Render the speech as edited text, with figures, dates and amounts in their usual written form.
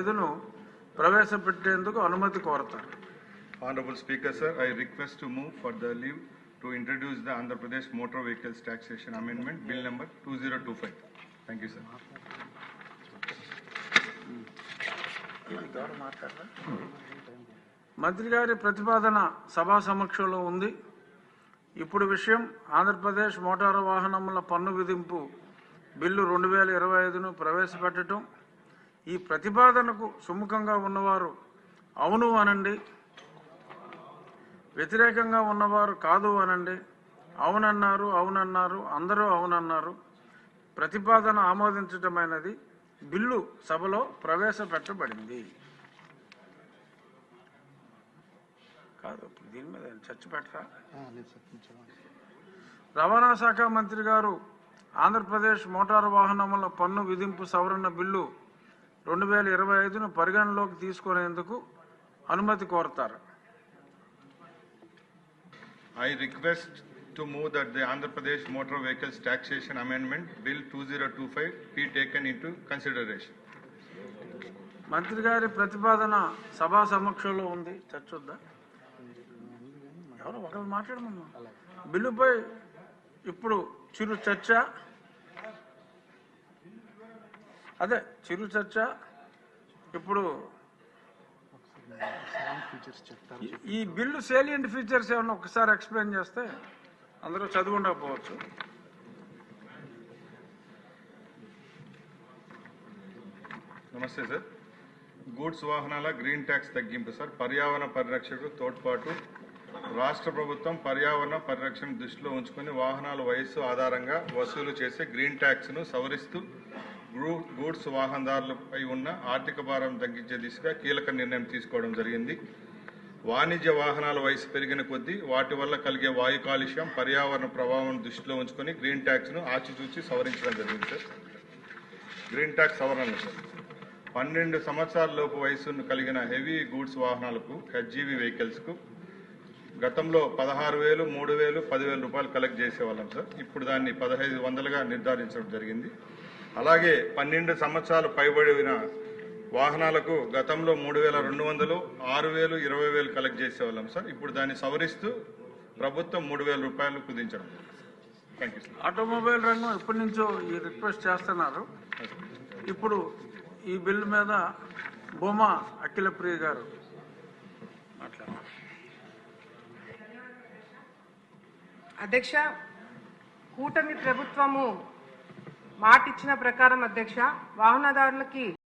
25ను ప్రవేశపెట్టేందుకు అనుమతి కోరతారు. Honorable Speaker, sir, I request to move for the leave to introduce the Andhra Pradesh Motor Vehicles Taxation Amendment Bill number 2025. Thank you, sir. మంత్రి గారి ప్రతిపాదన సభా సమక్షంలో ఉంది. ఇప్పుడు విషయం ఆంధ్రప్రదేశ్ మోటారు వాహనముల పన్ను విధింపు బిల్లు 2025ను ప్రవేశపెట్టడం. ఈ ప్రతిపాదనకు సుముఖంగా ఉన్నవారు అవును అనండి, వ్యతిరేకంగా ఉన్నవారు కాదు అనండి. అవునన్నారు, అవునన్నారు, అందరూ అవునన్నారు. ప్రతిపాదన ఆమోదించటమైనది. బిల్లు సభలో ప్రవేశపెట్టబడింది. కాదు, దీని మీద చర్చ పెట్టరా? రవాణా శాఖ మంత్రి గారు ఆంధ్రప్రదేశ్ మోటారు వాహనముల పన్ను విధింపు సవరణ బిల్లు 2025ను పరిగణలోకి తీసుకునేందుకు అనుమతి కోరతారు. I request to move that the Andhra Pradesh Motor Vehicles Taxation Amendment Bill 2025 be taken into consideration. మంత్రి గారి ప్రతిపాదన సభా సమక్షంలో ఉంది. చర్చ వద్దా? ఎవరు ఒకరు మాట్లాడమన్నా. బిల్లుపై ఇప్పుడు చిరు చర్చ. ఇప్పుడు ఈ బిల్లు సేలియంట్ ఫీచర్స్ ఏమన్నా ఒకసారి ఎక్స్ప్లెయిన్ చేస్తే అందరూ చదివి ఉండకపోవచ్చు. నమస్తే సార్. గూడ్స్ వాహనాల గ్రీన్ ట్యాక్స్ తగ్గింపు సార్. పర్యావరణ పరిరక్షకు తోడ్పాటు రాష్ట్ర ప్రభుత్వం పర్యావరణ పరిరక్షణ దృష్టిలో ఉంచుకొని వాహనాల వయస్సు ఆధారంగా వసూలు చేసే గ్రీన్ ట్యాక్స్ను సవరిస్తూ గూడ్స్ వాహనదారులపై ఉన్న ఆర్థిక భారం తగ్గించే దిశగా కీలక నిర్ణయం తీసుకోవడం జరిగింది. వాణిజ్య వాహనాల వయసు పెరిగిన కొద్దీ వాటి వల్ల కలిగే వాయు కాలుష్యం, పర్యావరణ ప్రభావం దృష్టిలో ఉంచుకొని గ్రీన్ ట్యాక్స్ను ఆచితూచి సవరించడం జరిగింది సార్. గ్రీన్ ట్యాక్స్ సవరణ సార్. 12 సంవత్సరాల లోపు వయసును కలిగిన హెవీ గూడ్స్ వాహనాలకు, హెచ్జీవీ వెహికల్స్కు గతంలో 16,000, 3,000, 10,000 రూపాయలు కలెక్ట్ చేసేవాళ్ళం సార్. ఇప్పుడు దాన్ని 1,500గా నిర్ధారించడం జరిగింది. అలాగే 12 సంవత్సరాలు పైబడిన వాహనాలకు గతంలో 3,200, 6,000, 20,000 కలెక్ట్ చేసేవాళ్ళం సార్. ఇప్పుడు దాన్ని సవరిస్తూ ప్రభుత్వం 3,000 రూపాయలు కుదించడం. Thank you sir. ఆటోమొబైల్ రంగం ఎప్పటి నుంచో ఈ రిక్వెస్ట్ చేస్తున్నారు. ఇప్పుడు ఈ బిల్లు మీద బొమ్మ అఖిలప్రియ గారు మాట్లాడారు. అధ్యక్ష, కూటమి ప్రభుత్వము మాట ఇచ్చిన ప్రకారం అధ్యక్ష వాహనదారులకి